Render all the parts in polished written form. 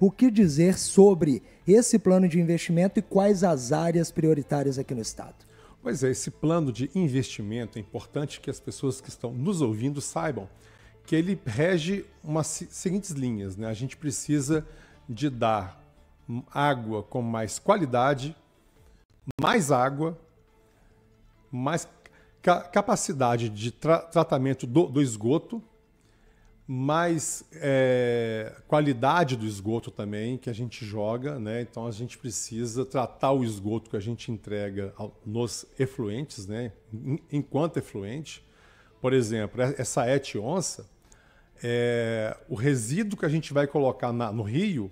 O que dizer sobre esse plano de investimento e quais as áreas prioritárias aqui no Estado? Pois é, esse plano de investimento é importante que as pessoas que estão nos ouvindo saibam que ele rege umas seguintes linhas, né? A gente precisa de dar água com mais qualidade, mais água, mais capacidade de tratamento do esgoto, mais qualidade do esgoto também que a gente joga, né? Então a gente precisa tratar o esgoto que a gente entrega nos efluentes, né? Enquanto efluente. Por exemplo, essa ET-onça, o resíduo que a gente vai colocar no rio,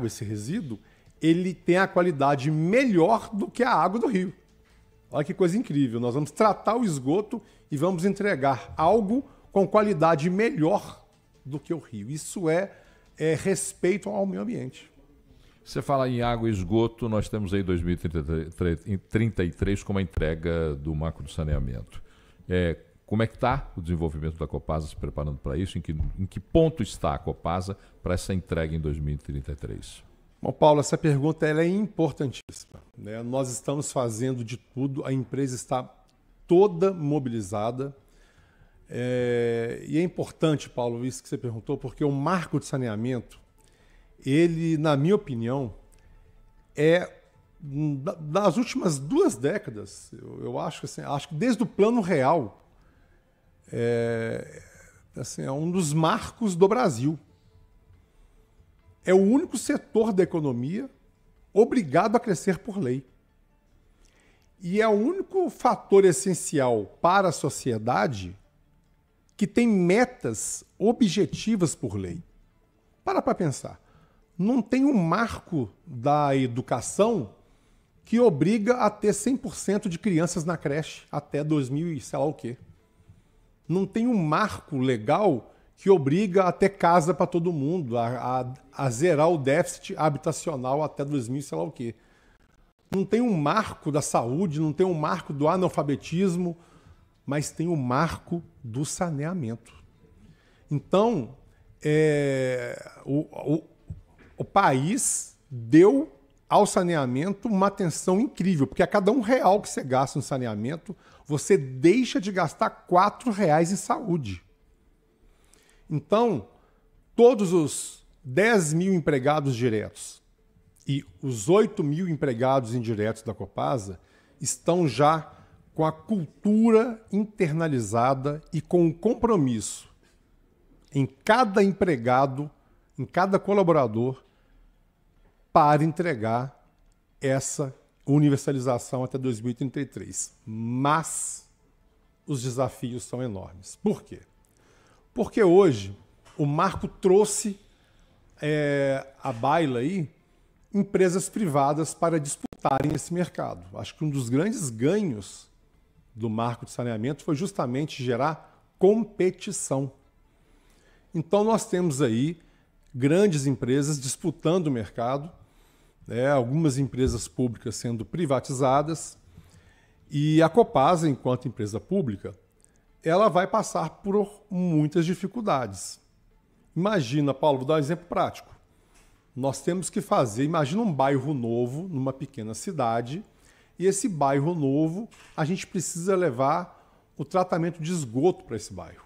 esse resíduo, ele tem a qualidade melhor do que a água do rio. Olha que coisa incrível. Nós vamos tratar o esgoto e vamos entregar algo com qualidade melhor do que o rio. Isso é respeito ao meio ambiente. Você fala em água e esgoto, nós temos aí 2033 como a entrega do marco do saneamento. Como é que está o desenvolvimento da Copasa se preparando para isso? Em que ponto está a Copasa para essa entrega em 2033? Bom, Paulo, essa pergunta ela é importantíssima, né? Nós estamos fazendo de tudo, a empresa está toda mobilizada. E é importante, Paulo, isso que você perguntou, porque o marco de saneamento, ele, na minha opinião, das últimas 2 décadas, eu acho que desde o Plano Real, é um dos marcos do Brasil. É o único setor da economia obrigado a crescer por lei. E é o único fator essencial para a sociedade que tem metas objetivas por lei. Para pensar. Não tem um marco da educação que obriga a ter 100% de crianças na creche até 2000 e sei lá o quê. Não tem um marco legal que obriga a ter casa para todo mundo, a zerar o déficit habitacional até 2000 sei lá o quê. Não tem um marco da saúde, não tem um marco do analfabetismo, mas tem o marco do saneamento. Então, o país deu ao saneamento uma atenção incrível, porque a cada R$1 que você gasta no saneamento, você deixa de gastar R$4 em saúde. Então, todos os 10 mil empregados diretos e os 8 mil empregados indiretos da Copasa estão já com a cultura internalizada e com o compromisso em cada empregado, em cada colaborador, para entregar essa universalização até 2033. Mas os desafios são enormes. Por quê? Porque hoje o marco trouxe à baila aí empresas privadas para disputarem esse mercado. Acho que um dos grandes ganhos do marco de saneamento foi justamente gerar competição. Então nós temos aí grandes empresas disputando o mercado, algumas empresas públicas sendo privatizadas, e a Copasa, enquanto empresa pública, ela vai passar por muitas dificuldades. Imagina, Paulo, vou dar um exemplo prático. Nós temos que imagina um bairro novo, numa pequena cidade, e esse bairro novo, a gente precisa levar o tratamento de esgoto para esse bairro.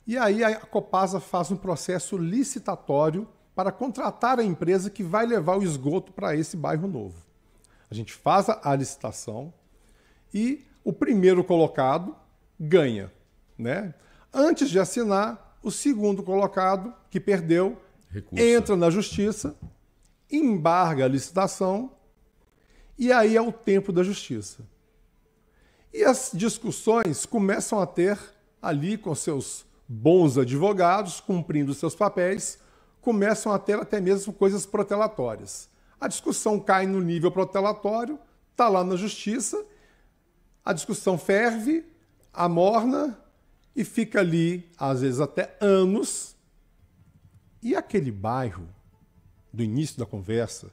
E aí a Copasa faz um processo licitatório para contratar a empresa que vai levar o esgoto para esse bairro novo. A gente faz a licitação e o primeiro colocado ganha, né? Antes de assinar, o segundo colocado, que perdeu, entra na justiça, embarga a licitação, e aí é o tempo da justiça. E as discussões começam a ter ali com seus bons advogados, cumprindo seus papéis, começam a ter até mesmo coisas protelatórias. A discussão cai no nível protelatório, está lá na justiça, a discussão ferve, amorna e fica ali, às vezes até anos. E aquele bairro, do início da conversa,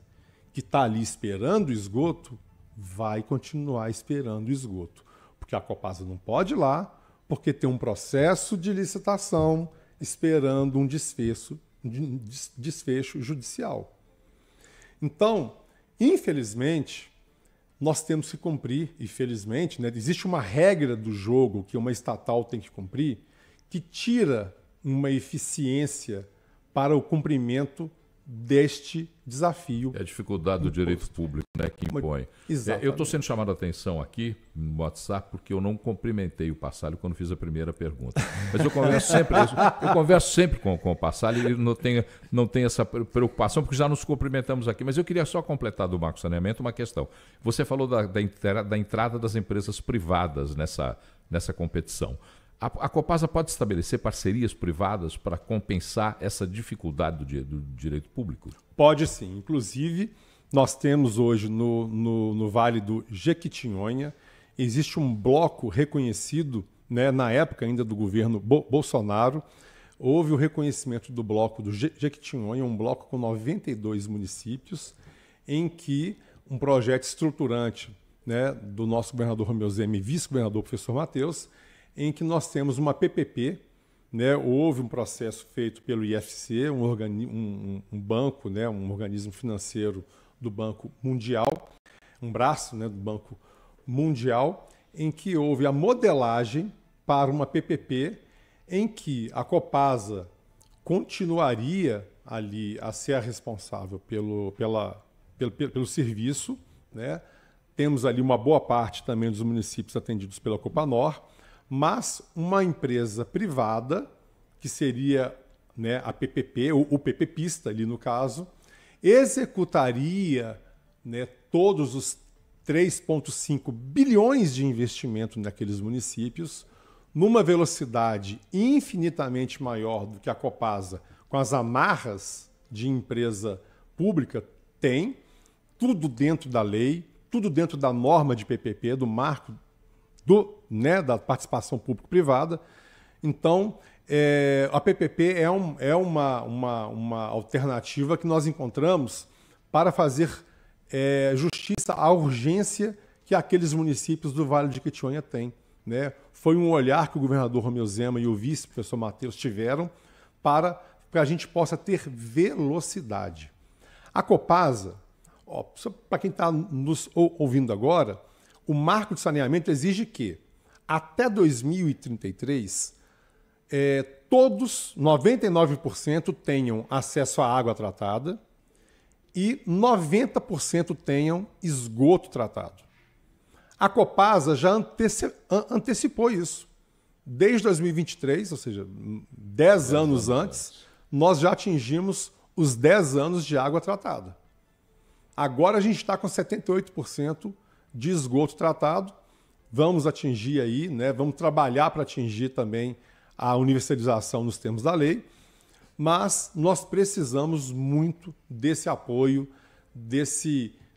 que está ali esperando o esgoto, vai continuar esperando o esgoto. Porque a Copasa não pode ir lá, porque tem um processo de licitação esperando um desfecho desfecho judicial. Então, infelizmente, nós temos que cumprir, e felizmente, né, existe uma regra do jogo que uma estatal tem que cumprir, que tira uma eficiência para o cumprimento deste desafio. É a dificuldade do direito público, né, que impõe. Exatamente. Eu estou sendo chamado a atenção aqui no WhatsApp porque eu não cumprimentei o Passalio quando fiz a primeira pergunta. Mas eu converso sempre com o Passalio e não tenho essa preocupação porque já nos cumprimentamos aqui. Mas eu queria só completar do Marco Saneamento uma questão. Você falou da entrada das empresas privadas nessa competição. A Copasa pode estabelecer parcerias privadas para compensar essa dificuldade do direito público? Pode sim. Inclusive, nós temos hoje no Vale do Jequitinhonha, existe um bloco reconhecido, né, na época ainda do governo Bolsonaro, houve o reconhecimento do bloco do Jequitinhonha, um bloco com 92 municípios, em que um projeto estruturante, né, do nosso governador Romeu Zema e vice-governador professor Matheus, em que nós temos uma PPP, né, houve um processo feito pelo IFC, um banco, né, um organismo financeiro do Banco Mundial, um braço, né, do Banco Mundial, em que houve a modelagem para uma PPP em que a Copasa continuaria ali a ser a responsável pelo serviço, né? Temos ali uma boa parte também dos municípios atendidos pela Copanor, mas uma empresa privada, que seria, né, a PPP, o PPPista ali no caso, executaria, né, todos os 3,5 bilhões de investimento naqueles municípios, numa velocidade infinitamente maior do que a Copasa, com as amarras de empresa pública, tem, tudo dentro da lei, tudo dentro da norma de PPP, do marco da participação público-privada. Então, a PPP é uma alternativa que nós encontramos para fazer justiça à urgência que aqueles municípios do Vale de Jequitinhonha têm, né? Foi um olhar que o governador Romeu Zema e o vice, professor Matheus, tiveram para que a gente possa ter velocidade. A Copasa, para quem está nos ouvindo agora, o marco de saneamento exige que, até 2033, todos, 99%, tenham acesso à água tratada e 90% tenham esgoto tratado. A Copasa já antecipou isso. Desde 2023, ou seja, 10 anos antes, nós já atingimos os 10 anos de água tratada. Agora a gente está com 78% de esgoto tratado. Vamos atingir aí, né? Vamos trabalhar para atingir também a universalização nos termos da lei, mas nós precisamos muito desse apoio,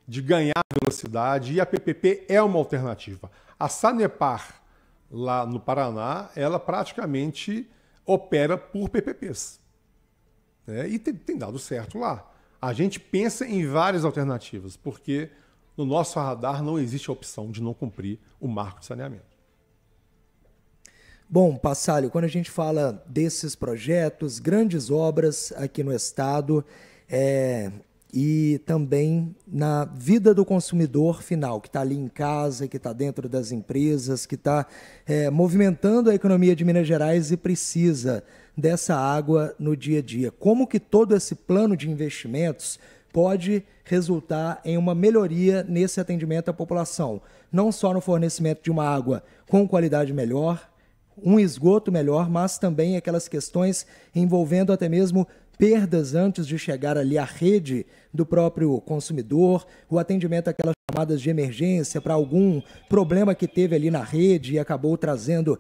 de ganhar velocidade, e a PPP é uma alternativa. A Sanepar, lá no Paraná, ela praticamente opera por PPPs, né? E tem dado certo lá. A gente pensa em várias alternativas, porque no nosso radar não existe a opção de não cumprir o marco de saneamento. Bom, Passalio, quando a gente fala desses projetos, grandes obras aqui no estado, e também na vida do consumidor final, que está ali em casa, que está dentro das empresas, que está movimentando a economia de Minas Gerais e precisa dessa água no dia a dia. Como que todo esse plano de investimentos pode resultar em uma melhoria nesse atendimento à população? Não só no fornecimento de uma água com qualidade melhor, um esgoto melhor, mas também aquelas questões envolvendo até mesmo perdas antes de chegar ali à rede do próprio consumidor, o atendimento àquelas chamadas de emergência para algum problema que teve ali na rede e acabou trazendo,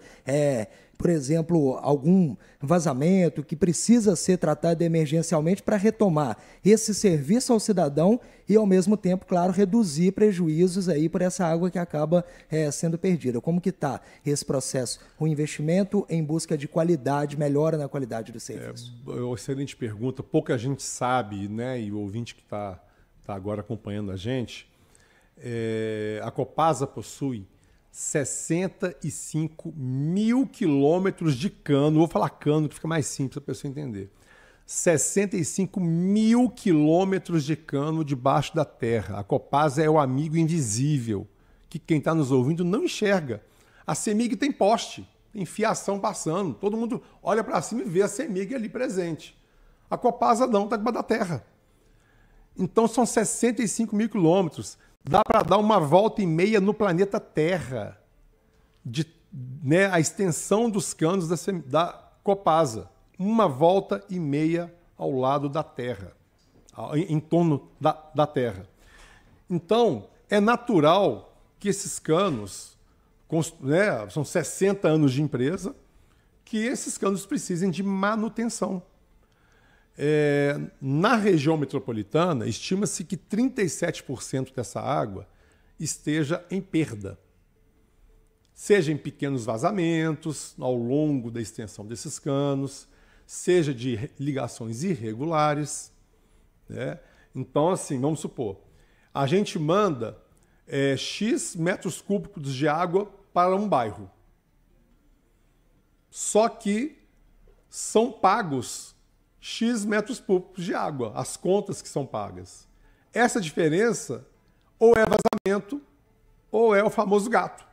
por exemplo, algum vazamento que precisa ser tratado emergencialmente para retomar esse serviço ao cidadão e, ao mesmo tempo, claro, reduzir prejuízos aí por essa água que acaba sendo perdida. Como que está esse processo? O investimento em busca de qualidade, melhora na qualidade do serviço. Excelente pergunta. Pouca gente sabe, né? E o ouvinte que está agora acompanhando a gente, a Copasa possui 65 mil quilômetros de cano. Vou falar cano que fica mais simples para a pessoa entender. 65 mil quilômetros de cano debaixo da terra. A Copasa é o amigo invisível, que quem está nos ouvindo não enxerga. A CEMIG tem poste, tem fiação passando. Todo mundo olha para cima e vê a CEMIG ali presente. A Copasa não, está debaixo da terra. Então são 65 mil quilômetros. Dá para dar uma volta e meia no planeta Terra. A extensão dos canos da Copasa. Uma volta e meia ao lado da Terra. Em torno da Terra. Então, é natural que esses canos, são 60 anos de empresa, que esses canos precisem de manutenção. Na região metropolitana, estima-se que 37% dessa água esteja em perda. Seja em pequenos vazamentos, ao longo da extensão desses canos, seja de ligações irregulares. Né? Então, assim, vamos supor, a gente manda X metros cúbicos de água para um bairro. Só que são pagos X metros cúbicos de água, as contas que são pagas. Essa diferença ou é vazamento ou é o famoso gato.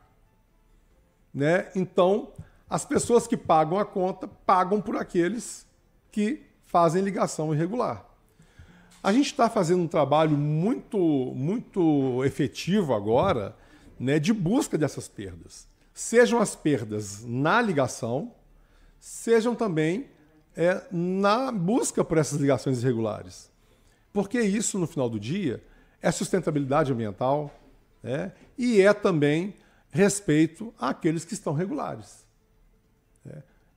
Né? Então, as pessoas que pagam a conta pagam por aqueles que fazem ligação irregular. A gente está fazendo um trabalho muito efetivo agora, né, de busca dessas perdas. Sejam as perdas na ligação, sejam também na busca por essas ligações irregulares. Porque isso, no final do dia, é sustentabilidade ambiental, né, e é também respeito àqueles que estão regulares.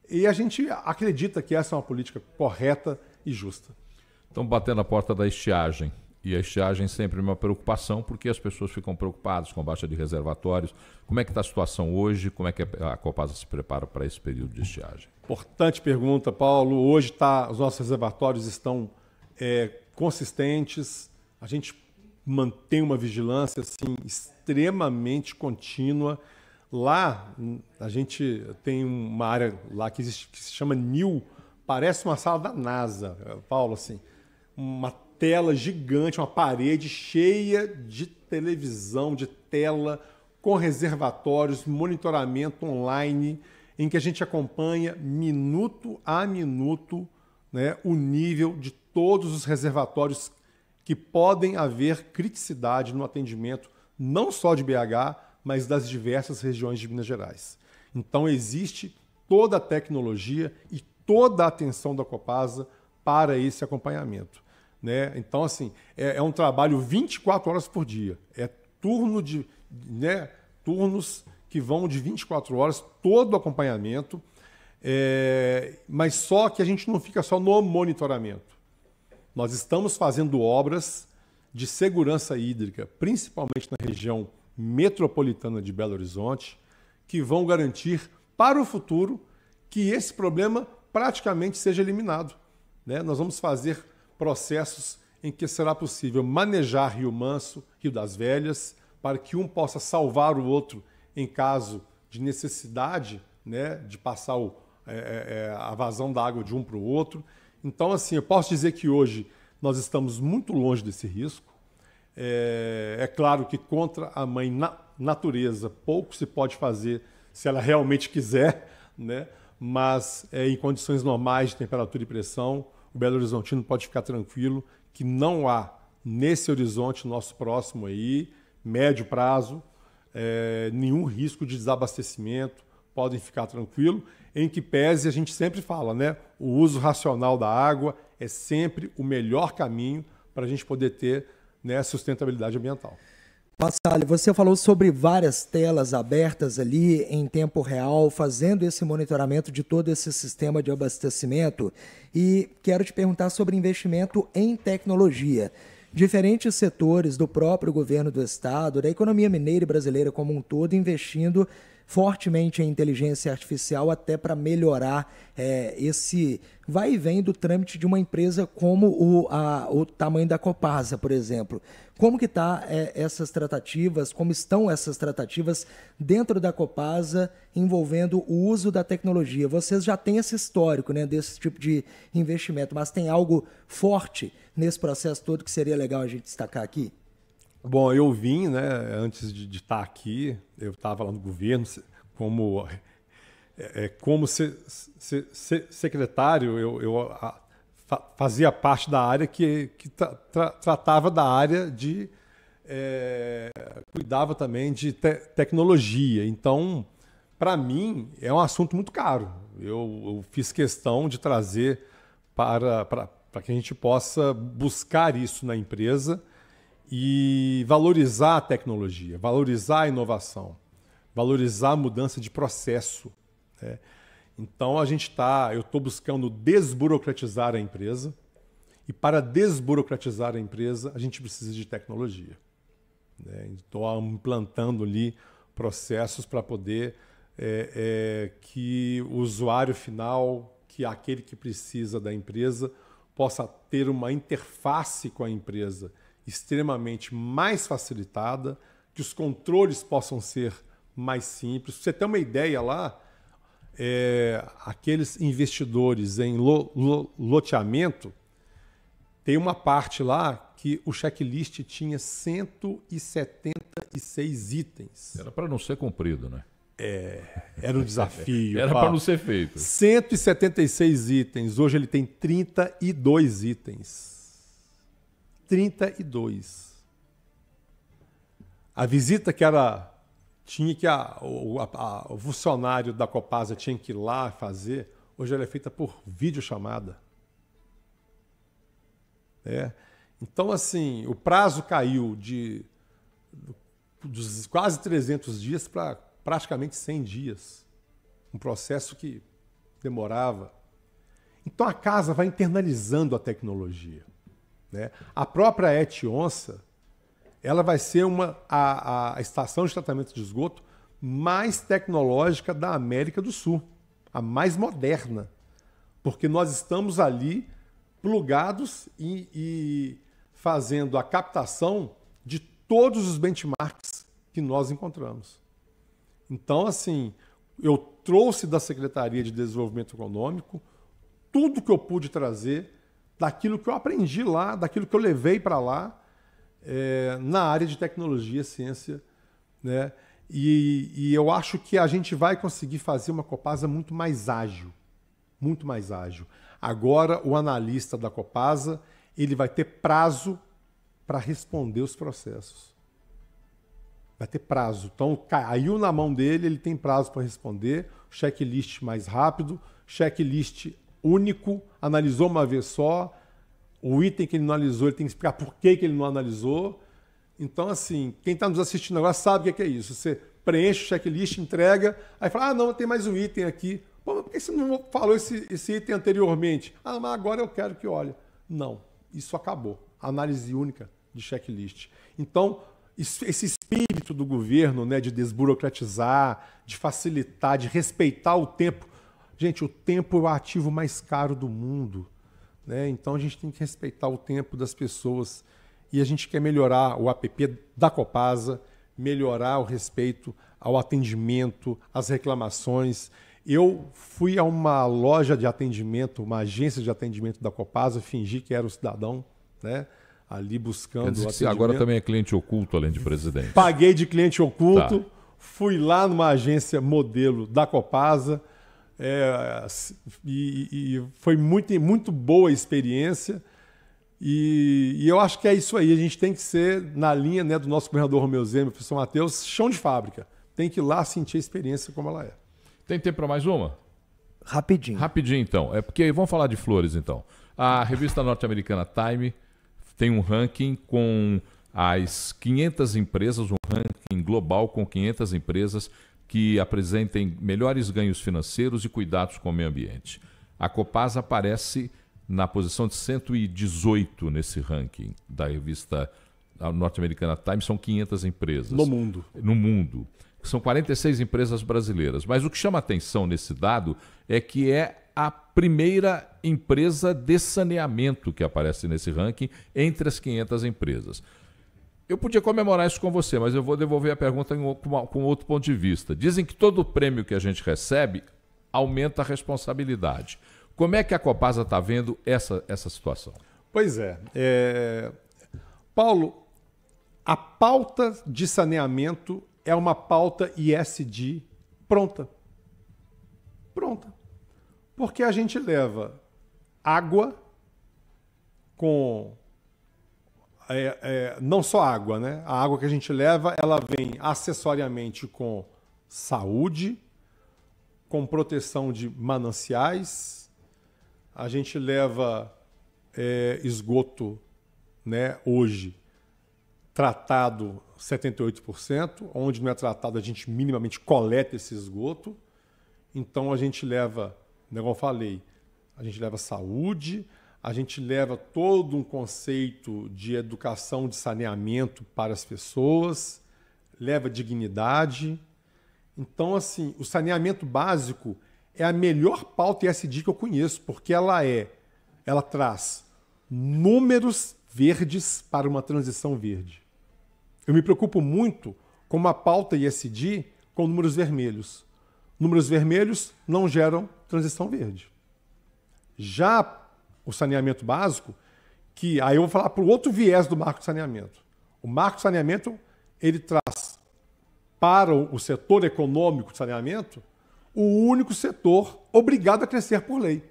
E a gente acredita que essa é uma política correta e justa. Estão batendo a porta da estiagem. E a estiagem sempre é uma preocupação, porque as pessoas ficam preocupadas com a baixa de reservatórios. Como é que está a situação hoje? Como é que a Copasa se prepara para esse período de estiagem? Importante pergunta, Paulo. Hoje os nossos reservatórios estão consistentes. A gente mantém uma vigilância assim, extremamente contínua. Lá, a gente tem uma área lá que se chama NIL, parece uma sala da NASA, Paulo, assim, uma tela gigante, uma parede cheia de televisão, de tela, com reservatórios, monitoramento online, em que a gente acompanha minuto a minuto, né, o nível de todos os reservatórios que podem haver criticidade no atendimento, não só de BH, mas das diversas regiões de Minas Gerais. Então, existe toda a tecnologia e toda a atenção da Copasa para esse acompanhamento. Né? Então, assim, é um trabalho 24 horas por dia. É turnos que vão de 24 horas, todo o acompanhamento, mas só que a gente não fica só no monitoramento. Nós estamos fazendo obras de segurança hídrica, principalmente na região metropolitana de Belo Horizonte, que vão garantir para o futuro que esse problema praticamente seja eliminado. Né? Nós vamos fazer processos em que será possível manejar Rio Manso, Rio das Velhas, para que um possa salvar o outro em caso de necessidade, né, de passar a vazão da água de um para o outro. Então, assim, eu posso dizer que hoje nós estamos muito longe desse risco. É claro que contra a mãe natureza pouco se pode fazer se ela realmente quiser, né? Mas em condições normais de temperatura e pressão, o Belo Horizontino pode ficar tranquilo que não há nesse horizonte nosso próximo aí, médio prazo, nenhum risco de desabastecimento, podem ficar tranquilo, em que pese a gente sempre fala, né? O uso racional da água é sempre o melhor caminho para a gente poder ter, né, sustentabilidade ambiental. Passalio, você falou sobre várias telas abertas ali em tempo real, fazendo esse monitoramento de todo esse sistema de abastecimento, e quero te perguntar sobre investimento em tecnologia. Diferentes setores do próprio governo do estado, da economia mineira e brasileira como um todo, investindo fortemente a inteligência artificial até para melhorar esse vai e vem do trâmite de uma empresa como o tamanho da Copasa, por exemplo. Como que está essas tratativas, como estão essas tratativas dentro da Copasa envolvendo o uso da tecnologia? Vocês já têm esse histórico, né, desse tipo de investimento, mas tem algo forte nesse processo todo que seria legal a gente destacar aqui? Bom, eu vim, né, antes de estar aqui, eu estava lá no governo como secretário, eu fazia parte da área que tratava da área de... cuidava também de tecnologia. Então, para mim, é um assunto muito caro. Eu fiz questão de trazer para que a gente possa buscar isso na empresa e valorizar a tecnologia, valorizar a inovação, valorizar a mudança de processo. Né? Então, eu estou buscando desburocratizar a empresa, e para desburocratizar a empresa, a gente precisa de tecnologia. Né? Estou implantando ali processos para poder que o usuário final, que é aquele que precisa da empresa, possa ter uma interface com a empresa extremamente mais facilitada, que os controles possam ser mais simples. Para você ter uma ideia lá, aqueles investidores em loteamento, tem uma parte lá que o checklist tinha 176 itens. Era para não ser cumprido, né? Era um desafio. Era para não ser feito. 176 itens. Hoje ele tem 32 itens. 32. A visita que era... o funcionário da Copasa tinha que ir lá fazer, hoje ela é feita por videochamada. Então, assim, o prazo caiu dos quase 300 dias para praticamente 100 dias. Um processo que demorava. Então, a casa vai internalizando a tecnologia. Né? A própria ETionça, ela vai ser a estação de tratamento de esgoto mais tecnológica da América do Sul, a mais moderna, porque nós estamos ali plugados e fazendo a captação de todos os benchmarks que nós encontramos. Então, assim, eu trouxe da Secretaria de Desenvolvimento Econômico tudo que eu pude trazer daquilo que eu aprendi lá, daquilo que eu levei para lá, na área de tecnologia, ciência, né? E eu acho que a gente vai conseguir fazer uma Copasa muito mais ágil. Muito mais ágil. Agora, o analista da Copasa, ele vai ter prazo para responder os processos. Vai ter prazo. Então, caiu na mão dele, ele tem prazo para responder, checklist mais rápido, checklist único, analisou uma vez só, o item que ele não analisou, ele tem que explicar por que ele não analisou. Então, assim, quem está nos assistindo agora sabe o que é isso. Você preenche o checklist, entrega, aí fala, não, tem mais um item aqui. Pô, mas por que você não falou esse item anteriormente? Mas agora eu quero que olhe. Não, isso acabou. Análise única de checklist. Então, esse espírito do governo, né, de desburocratizar, de facilitar, de respeitar o tempo. Gente, o tempo é o ativo mais caro do mundo. Né? Então, a gente tem que respeitar o tempo das pessoas. E a gente quer melhorar o app da Copasa, melhorar o respeito ao atendimento, às reclamações. Eu fui a uma loja de atendimento, uma agência de atendimento da Copasa, fingi que era o cidadão, né? Ali buscando Quer dizer que atendimento. agora também é cliente oculto, além de presidente. Paguei de cliente oculto, Tá. Fui lá numa agência modelo da Copasa, e foi muito boa a experiência. E eu acho que é isso aí. A gente tem que ser, na linha, né, do nosso governador Romeu Zema, professor Matheus, chão de fábrica. Tem que ir lá sentir a experiência como ela é. Tem tempo para mais uma? Rapidinho. Rapidinho, então. Porque vamos falar de flores, então. A revista norte-americana Time tem um ranking com as 500 empresas, um ranking global com 500 empresas que apresentem melhores ganhos financeiros e cuidados com o meio ambiente. A Copasa aparece na posição de 118 nesse ranking da revista norte-americana Time. São 500 empresas. No mundo. No mundo. são 46 empresas brasileiras. Mas o que chama atenção nesse dado é que é a primeira empresa de saneamento que aparece nesse ranking entre as 500 empresas. Eu podia comemorar isso com você, mas eu vou devolver a pergunta com outro ponto de vista. Dizem que todo prêmio que a gente recebe aumenta a responsabilidade. Como é que a Copasa está vendo essa situação? Pois é. Paulo, a pauta de saneamento é uma pauta ESG pronta. Pronta. Porque a gente leva água com... não só água, né? A água que a gente leva, ela vem acessoriamente com saúde, com proteção de mananciais. A gente leva esgoto, né, hoje tratado 78%, onde não é tratado a gente minimamente coleta esse esgoto. Então a gente leva, como eu falei, a gente leva saúde, a gente leva todo um conceito de educação de saneamento para as pessoas, leva dignidade. Então, assim, o saneamento básico é a melhor pauta ESG que eu conheço, porque ela traz números verdes para uma transição verde. Eu me preocupo muito com uma pauta ESG com números vermelhos. Números vermelhos não geram transição verde. Já o saneamento básico, que aí eu vou falar para o outro viés do marco de saneamento. O marco de saneamento, ele traz para o setor econômico de saneamento o único setor obrigado a crescer por lei.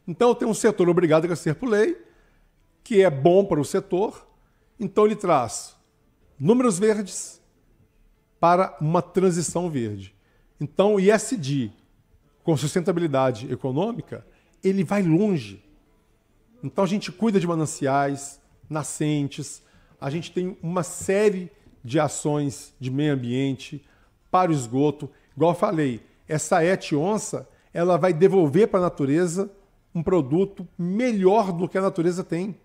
Então, eu tenho um setor obrigado a crescer por lei, que é bom para o setor. Então, ele traz números verdes para uma transição verde. Então, o ESG, com sustentabilidade econômica, ele vai longe. Então, a gente cuida de mananciais, nascentes, a gente tem uma série de ações de meio ambiente para o esgoto. Igual eu falei, essa ET-onça, ela vai devolver para a natureza um produto melhor do que a natureza tem.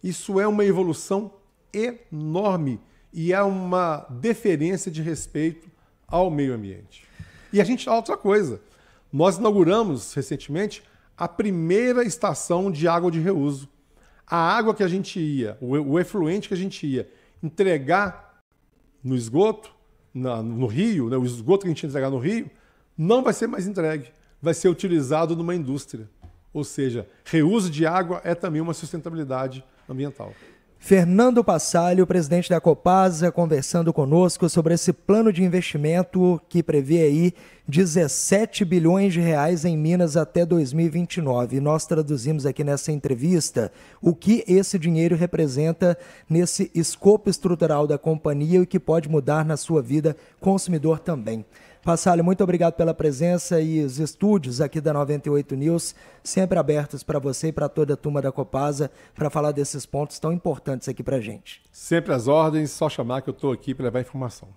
Isso é uma evolução enorme e é uma deferência de respeito ao meio ambiente. E a gente fala outra coisa. Nós inauguramos recentemente a primeira estação de água de reuso. A água que a gente ia, o efluente que a gente ia entregar no esgoto, no rio, né, o esgoto que a gente ia entregar no rio, não vai ser mais entregue, vai ser utilizado numa indústria. Ou seja, reuso de água é também uma sustentabilidade ambiental. Fernando Passalio, presidente da Copasa, conversando conosco sobre esse plano de investimento que prevê aí 17 bilhões de reais em Minas até 2029. E nós traduzimos aqui nessa entrevista o que esse dinheiro representa nesse escopo estrutural da companhia e o que pode mudar na sua vida consumidor também. Passalio, muito obrigado pela presença e os estúdios aqui da 98 News, sempre abertos para você e para toda a turma da Copasa, para falar desses pontos tão importantes aqui para a gente. Sempre às ordens, só chamar que eu estou aqui para levar informação.